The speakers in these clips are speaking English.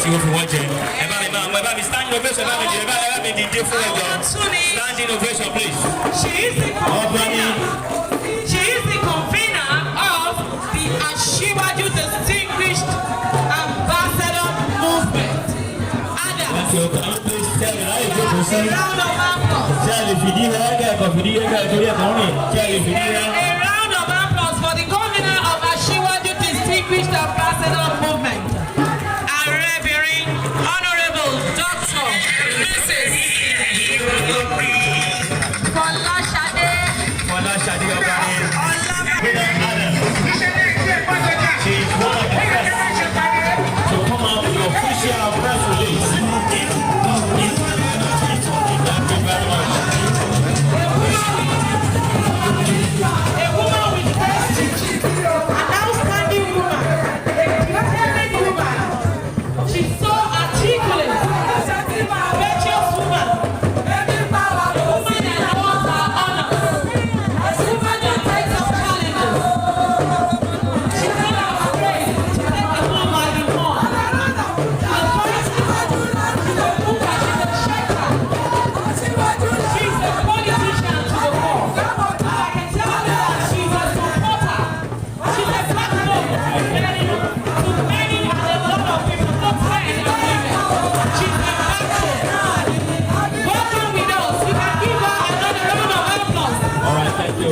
tí ó fi wọ́n jẹ. Ẹ bá mi standing ovation, ẹ bá mi dìde fún ẹjọ́. Standing ovation, please. She is the convener of the Asiwaju Distinguished Ambassador Movement. Ada. A round of applause. A round of applause for the convener of Asiwaju Distinguished Ambassador Movement. Aarebinrin, Honorable Dr. Mrs. Folashade. Folashade Olabanji-Oba. She's one of the first to come out with the official press release. Thank you very much. A woman with prestige, an outstanding woman, a determined woman. She's so articulate, virtuous woman, a woman that loves her honor, a woman that takes up challenges. She's not afraid to take the bull by the horn. She's a booker, she's a checker. She's a politician to the core. I can tell you that she's a supporter. She's a backbone to many and a lot of people, both men and women. She's a backbone. Welcome with us. You can give her another round of applause. All right, thank you.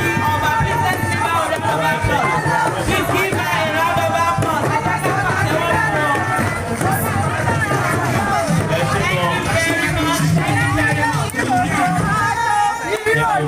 Olabanji-Oba, please let's give her a round of applause. Please give her a round of applause. Thank you very much.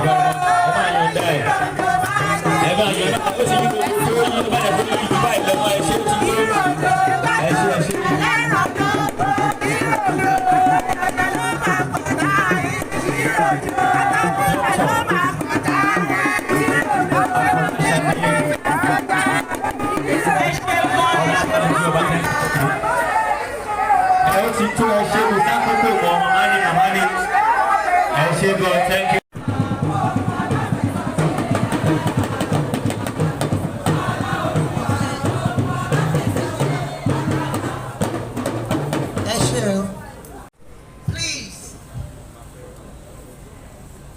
Thank you. Please,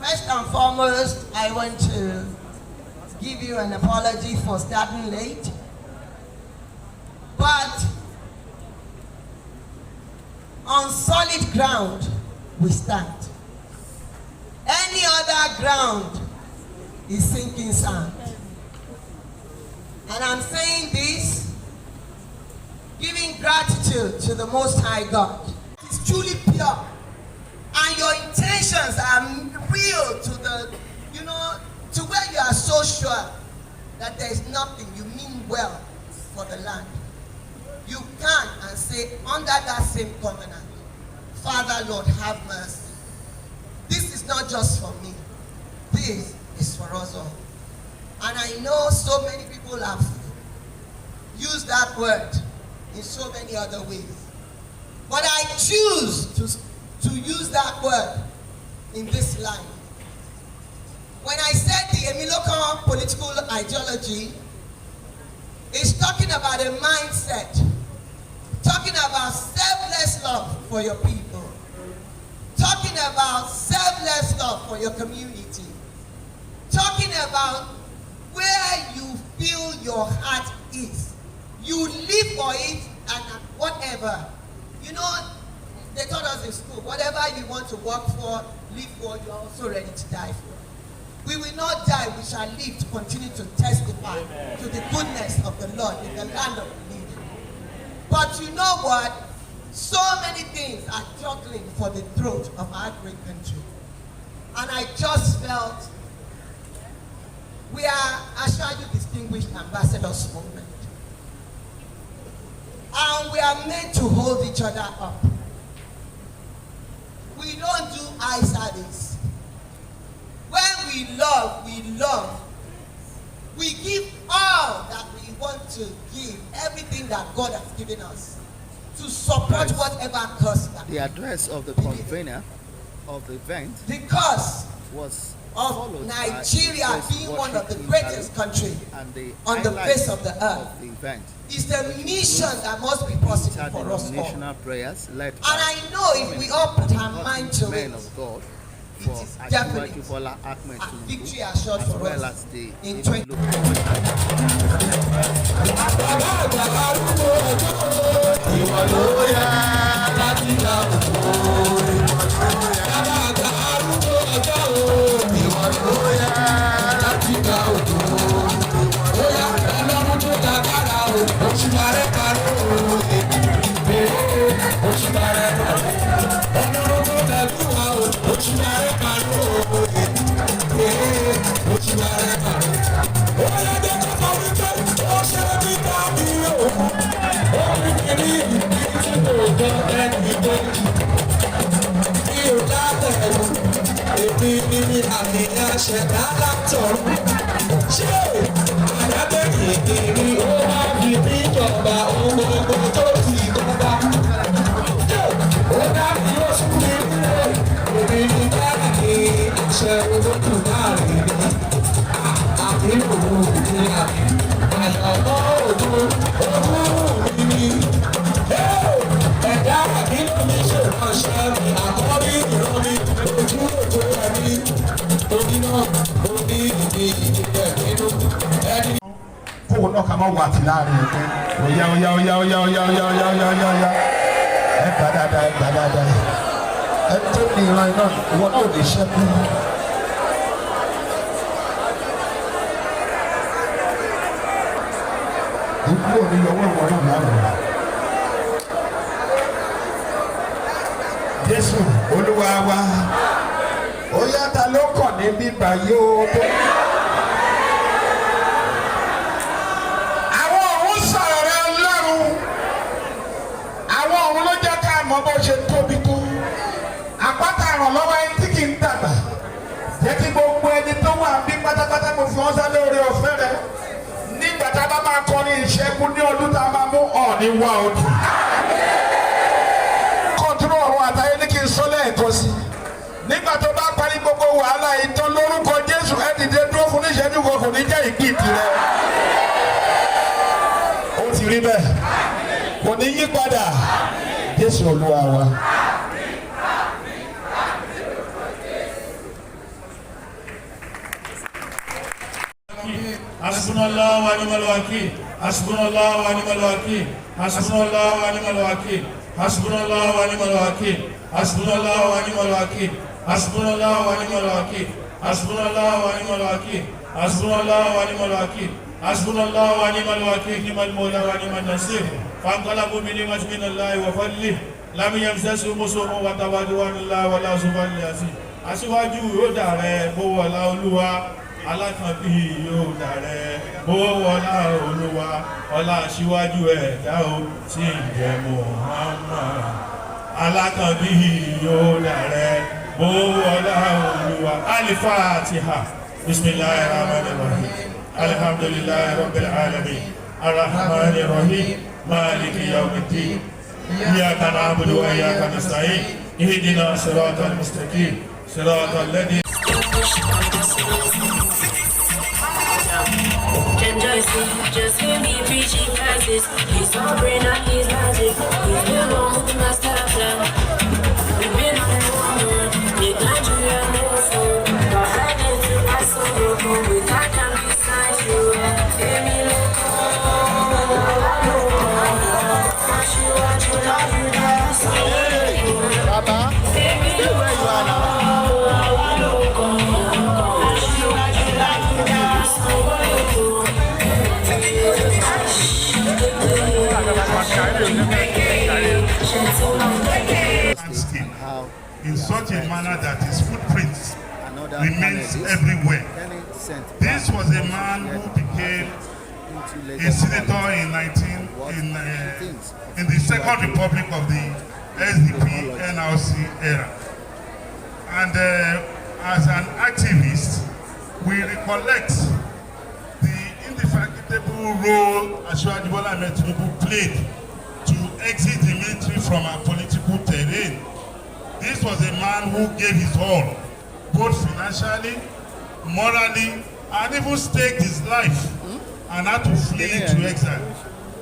first and foremost, I want to give you an apology for starting late, but on solid ground we stand. Any other ground is sinking sand. And I'm saying this, giving gratitude to the Most High God. It's truly pure. And your intentions are real to the, to where you are so sure that there is nothing, you mean well for the land. You can and say, under that same covenant, Father, Lord, have mercy. This is not just for me. This is for us all. And I know so many people have used that word in so many other ways. But I choose to use that word in this line. When I said the Emilokanology political ideology, it's talking about a mindset, talking about selfless love for your people, talking about selfless love for your community, talking about where you feel your heart is. You live for it and whatever. They taught us in school, whatever you want to work for, live for, you are also ready to die for. We will not die, we shall live to continue to testify to the goodness of the Lord in the land of the living. But you know what? So many things are juggling for the throat of our great country. And I just felt we are Asiwaju Distinguished Ambassadors Movement. And we are meant to hold each other up. We don't do eye service. When we love, we love. We give all that we want to give, everything that God has given us, to support whatever cause that the address of the convener of the event because was of Nigeria being one of the greatest countries on the face of the earth. It's the mission that must be possible for us all. And I know if we all put our mind to it, it is definite and victory assured for us in 20. Jésù Olúwa wa, ó yá ta ló kàn níbí báyìí o. Àwọn ọ̀run sọ̀rọ̀ rẹ̀ Ọlọ́run, àwọn ọ̀run ló jẹ́ ká mọ̀ bó ṣe tóbi tó. Àpáta ìrànlọ́wọ́ ẹni tí kì í dàgbà, jẹ́ kí gbogbo ẹni tó wà bí pátápátá mo fi wọ́n sáré oore ọ̀fẹ́ rẹ̀. Nígbà tá a bá máa kọrin ìṣẹ́gun ní ọdún tá a máa mú ọ̀ọ́ni wá ọdún. Kọ́ńtúrò ọ̀run àtayé ní kí n sọ lẹ́ẹ̀kan sí. Nígbà tó bá parí gbogbo wàhálà ìtàn lórúkọ Jésù ẹ dìde dúró fún níṣẹ́jú kan kò ní jẹ́ ìpín tirẹ̀. Ó ti rí bẹ́ẹ̀. Kò ní yí padà. Jésù Olúwa wa. Hasbunallahu wa ni'mal wakeel. Hasbunallahu wa ni'mal wakeel. Hasbunallahu wa ni'mal wakeel. Hasbunallahu wa ni'mal wakeel. Hasbunallahu wa ni'mal wakeel. Hasbunallahu wa ni'mal wakeel. Hasbunallahu wa ni'mal wakeel. Hasbunallahu wa ni'mal wakeel. Hasbunallahu wa ni'mal wakeel. Ni'mal mawla wa ni'man nasir. Fanqalabu bi ni'matin minallahi wa fadlihi. Lam yamsashu musu'un wa tawaddu'anillahi wa la subhanahu. Asiwaju yóò dàrẹ bó wọlá Olúwa. Alákànbí yóò dàrẹ bó wọlá Olúwa. Ọlá Asiwaju ẹ̀dá o tí ń jẹ́ Muhammad. Alákànbí yóò dàrẹ bó wọlá Olúwa. Al-Fatiha. Bismillahirrahmanirrahim. Alhamdulillahi rabbil alamin. Arrahmanir rahim. Maliki yawmiddin. Iyyaka na'budu wa iyyaka nasta'in. Ihdina siratal mustaqim. Siratal ladhina just hear me preaching practice. He's sovereign and he's magic. He's the one who master plan. We've been on the road, make Nigeria no fool. But I need to pass on your home with that can beside you. Asiwaju love you, that's all. Baba, stay where you are now. In such a manner that his footprints remains everywhere. This was a man who became a senator in the Second Republic of the SDP NRC era. And as an activist, we recollect the indefatigable role Asiwaju played to exit the military from our political terrain. This was a man who gave his all, both financially morally, and even staked his life and had to flee into exile.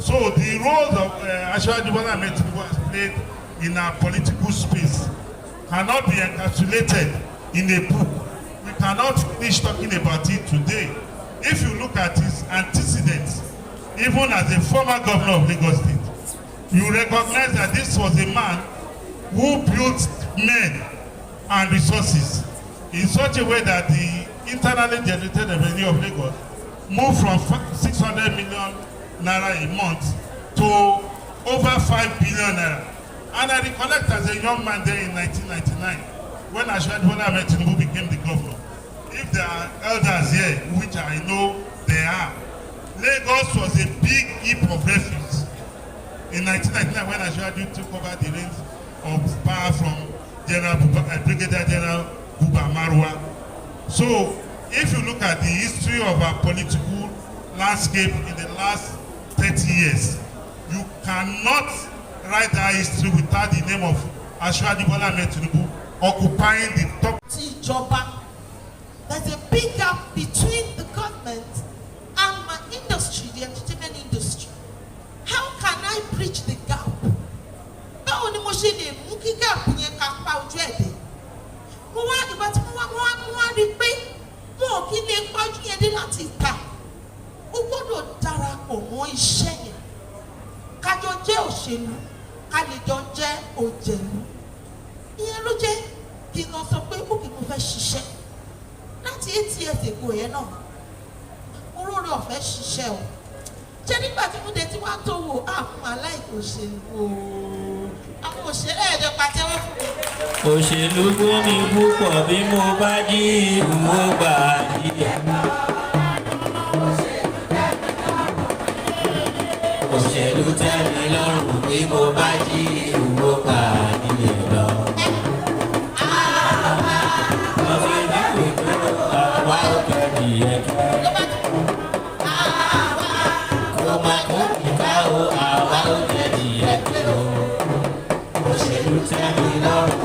So the role of Asiwaju has played in our political space cannot be encapsulated in a book. We cannot finish talking about it today. If you look at his antecedents, even as a former governor of Lagos State, you recognize that this was a man who built men and resources in such a way that the internally generated revenue of Lagos moved from 600 million naira a month to over 5 billion naira. And I recollect as a young man there in 1999, when Asiwaju became the governor. If there are elders here, which I know there are, Lagos was a big heap of refuge. In 1999, when Asiwaju took over the reins of power from Brigadier General Buba Marwa. So, if you look at the history of our political landscape in the last 30 years, you cannot write that history without the name of Asiwaju occupying the top. There's a big gap between the government and my industry, the entertainment industry. How can I bridge the gap? Báwo ni mo ṣe lè mú kí gap yẹn ká pa ojú ẹ̀ dé? Mo wá ìgbà tí mo wá rí pé mo ò kí lè pájú yẹn dé láti ìta. Ó gbọ́dọ̀ darapọ̀ mọ́ iṣẹ́ yẹn. Kájọ jẹ́ òṣèlú, ká lè jọ jẹ́ òjèlú. Ìyẹn ló jẹ́ kí n lọ sọ pé ó kì í mo fẹ́ ṣiṣẹ́. Láti 8 years ago yẹn náà, mo rọrùn ọ̀fẹ́ ṣiṣẹ́ o. Ṣé nígbà tí mo dé tí wàá tó wò àwọn aláìkò òṣèlú o? Àwọn òṣèré ẹ̀jọ̀ pàtẹ́wọ́ fún mi. Òṣèlú gómi púpọ̀ bí mo bá jí ìwò gbà yìí. Òṣèlú tẹ́ mi lọ́rùn bí mo bá jí ìwò gbà yìí lọ. Àwa ò kẹ́rì ẹ̀kọ́. Kò má kó ìka o, àwa ò kẹ́rì ẹ̀kọ́. Òṣèlú tẹ́ mi lọ́rùn.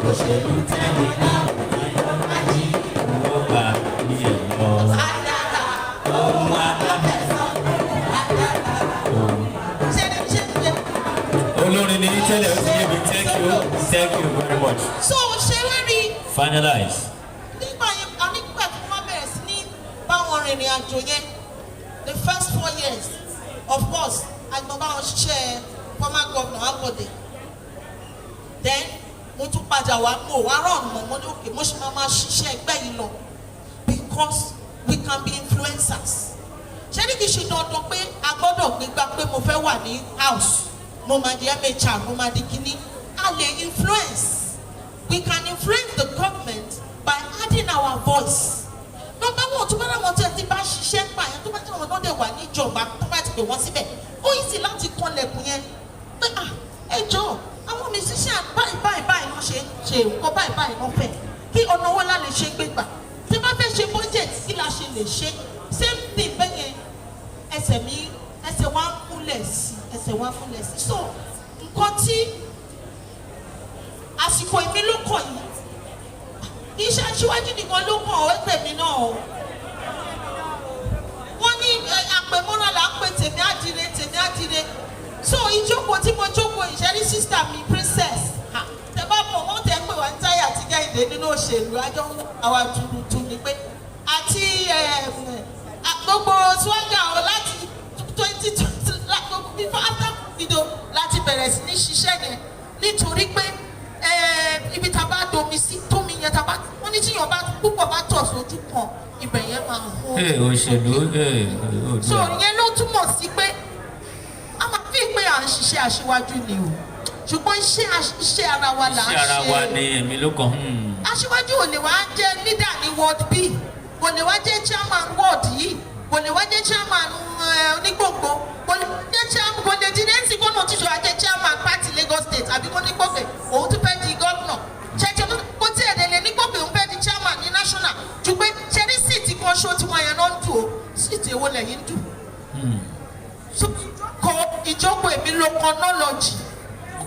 Òṣèlú tẹ́ mi lọ́rùn. Ayé ìwò gbà yìí lọ. Ohun alábẹ́sọ̀. Olórin ni tẹ́lẹ̀ ó ti yé mi. Thank you very much. So ṣe wá rí. Finalize. Nígbà tí wọ́n bẹ̀rẹ̀ sí ní báwọn rìnrìn àjò yẹn, the first 4 years, of course, àgbọ̀n báwọn ṣiṣẹ́ former governor Ambode. Then mo tún padà wá mo wá rán ọ̀nà mo ní òkè mo ṣe máa ṣiṣẹ́ ẹgbẹ́ yìí lọ because we can be influencers. Ṣé ní kí ṣe dandan pé a gbọ́dọ̀ gbégbá pé mo fẹ́ wà ní house, mo máa di MHR, mo máa di kíní, a lè influence. We can influence the government by adding our voice. Number one, tó bá láwọn tí ẹ ti bá ṣiṣẹ́ pa yẹn, tó bá jẹ́ àwọn náà dẹ̀ wà níjọba, tó bá ti pè wọ́n síbẹ̀, ó yìí sì láti kọlẹ̀kùn yẹn pé ẹ jọ̀ọ́ àwọn musician báyìí wọ́n ṣe nǹkan báyìí wọ́n fẹ́ kí ọ̀nà wọn la lè ṣe gbé gbà. Tí bá fẹ́ ṣe budget kí la ṣe lè ṣe same thing bẹ́ẹ̀ yẹn ẹsẹ̀ wa múlẹ̀ sí. So nǹkan tí àsìkò èmi ló kàn yìí iṣẹ́ Aṣíwájú nìkan ló kàn ọ́ tèmi náà o. Wọ́n ní àpèmọ́ra là ń pè tèmi àdìrẹ. So ìjókòó tí mo jókòó ìṣẹ́rí sísítà mi princess tẹ bá mọ̀ wọ́n tẹ̀ ń pè wá ní táyà àti Kẹ́hìndé nínú òṣèlú àjọ àwa tuntun ni pé àti gbogbo swagger ọ̀ láti 2020 before after video láti bẹ̀rẹ̀ sí ní ṣiṣẹ́ yẹn nítorí pé ibi tá a bá domi sí tómi yẹn tá a bá wọ́n ní tí yàn bá púpọ̀ bá tọ̀ sójú kan ibẹ̀ yẹn máa hó. Òṣèlú so ìyẹn ló túmọ̀ sí pé a máa fi pé à ń ṣiṣẹ́ Aṣíwájú ni o ṣùgbọ́n iṣẹ́ ara wa là ń ṣe. Iṣẹ́ ara wa ni èmi ló kàn. Aṣíwájú ò lè wá jẹ́ leader ní ward B, kò lè wá jẹ́ chairman ward yìí, kò lè wá jẹ́ chairman onígbòǹgbò, kò lè jẹ́ chairman, kò lè di nẹ́ẹ̀sì gómìnà tíṣọ àjẹ́ chairman party Lagos State àbí kò ní gbòǹgbè òun tún fẹ́ di gómìnà. Ṣèjọ́ kó tí èdè lè ní gbòǹgbè òun fẹ́ di chairman ní national ju pé ṣe ní síìtì kan ṣó tí wọ́n yẹn náà ń dù ó síìtì èwo lẹ́yìn ń dù. Ìjókòó Emilokanology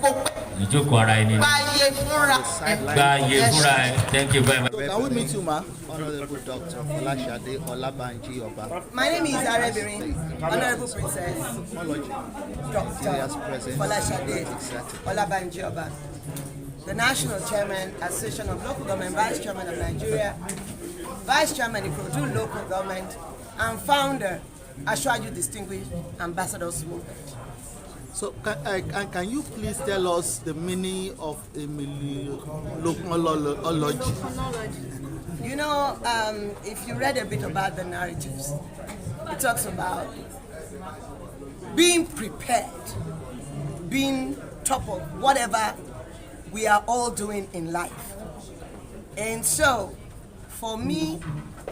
kò pẹ́. ìjókòó ara ẹni ni. Gbàyè fúnra. Gbàyè fúnra ẹ. Thank you very much. Can we meet you, ma? Honorable Dr. Folashade Olabanji-Oba. My name is Aarebinrin, Honorable Princess Dr. Folashade Olabanji-Oba, the National Chairman, Association of Local Government, Vice Chairman of Nigeria, Vice Chairman of Produce Local Government, and founder, Asiwaju Distinguished Ambassadors Movement. So, can you please tell us the meaning of Emilokanology? You know, if you read a bit about the narratives, it talks about being prepared, being top of whatever we are all doing in life. And so, for me,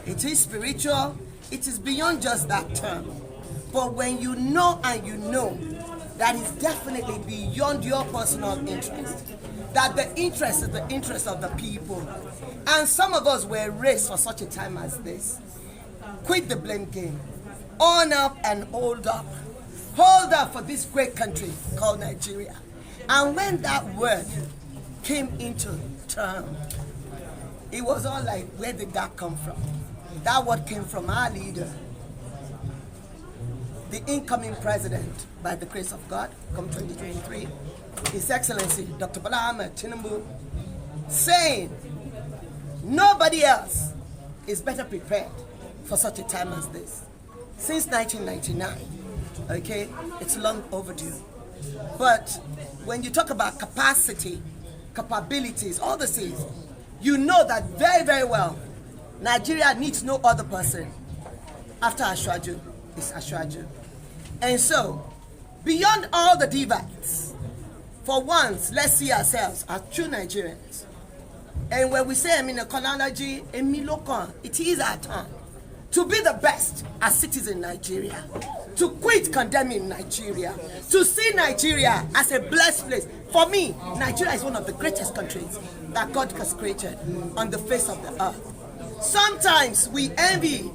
it is spiritual. It is beyond just that term. But when you know and you know that is definitely beyond your personal interest, that the interest is the interest of the people. And some of us were raised for such a time as this. Quit the blame game. On up and hold up. Hold up for this great country called Nigeria. And when that word came into term, it was all like, where did that come from? That word came from our leader, the incoming president, by the grace of God, come 2023, His Excellency Dr. Bola Ahmed Tinubu, saying nobody else is better prepared for such a time as this. Since 1999, okay, it's long overdue. But when you talk about capacity, capabilities, all the things, you know that very, very well, Nigeria needs no other person after Asiwaju is Asiwaju. And so, beyond all the divides, for once, let's see ourselves as true Nigerians. And when we say Emilokanology, Emilokan, it is our turn to be the best as citizens in Nigeria, to quit condemning Nigeria, to see Nigeria as a blessed place. For me, Nigeria is one of the greatest countries that God has created on the face of the earth. Sometimes we envy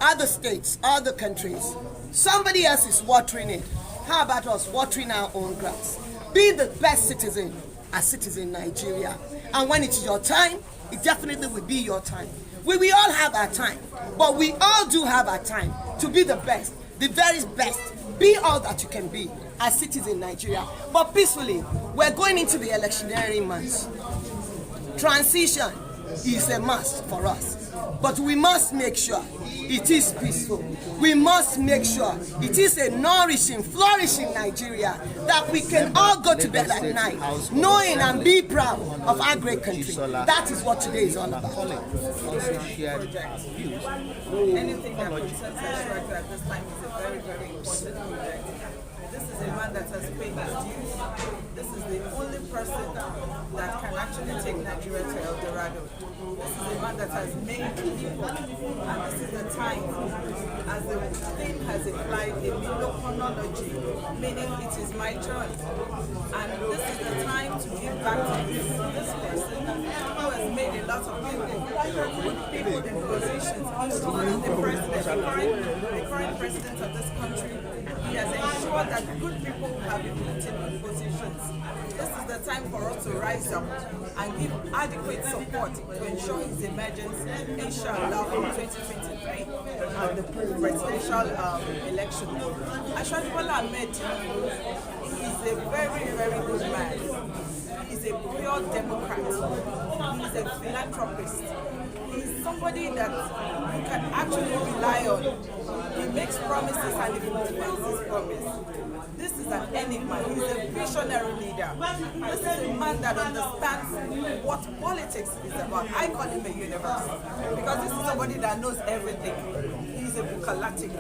other states, other countries. Somebody else is watering it. How about us watering our own grass? Be the best citizen as citizen in Nigeria. And when it's your time, it definitely will be your time. We all have our time, but we all do have our time to be the best, the very best. Be all that you can be as citizens in Nigeria. But peacefully, we're going into the electionary months. Transition is a must for us. But we must make sure it is peaceful. We must make sure it is a nourishing, flourishing Nigeria that we can all go to bed at night knowing and be proud of our great country. That is what today is all about. Anything that concerns Asiwaju at this time is a very, very important project. This is a man that has paid his dues. This is the only person that can actually take Nigeria to El Dorado. This is a man that has made people, and this is the time, as the thing has implied, Emilokanology, meaning it is my turn. And this is the time to give back to this person who has made a lot of people, put people in positions, including the president, the current president of this country. He has ensured that good people have been put in positions. This is the time for us to rise up and give adequate support to ensure his emergence, inshallah, in 2023 and the presidential election. Asiwaju Bola Ahmed is a very, very good man. He's a pure Democrat. He's a philanthropist. He's somebody that you can actually rely on. He makes promises and he fulfills his promise. This is an enigma. He's a visionary leader. This is a man that understands what politics is about. I call him a universe because this is somebody that knows everything. He's a bucolitic.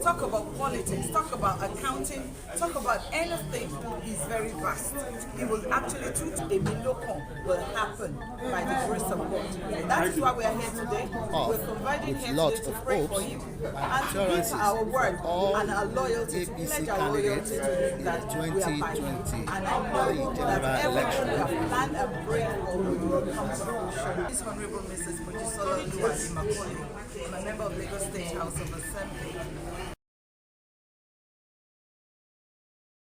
Talk about politics, talk about accounting, talk about anything. He's very vast. He will actually treat a Emilokan will happen by the grace of God. That is why we are here today. We're providing here today to pray for you and to give our word and our loyalty, to pledge our loyalty to him that we are fighting. And I know that everything we have planned and prayed for will come to fruition. This Honorable Mrs. Emilokanology, I'm a member of Lagos State House of Assembly.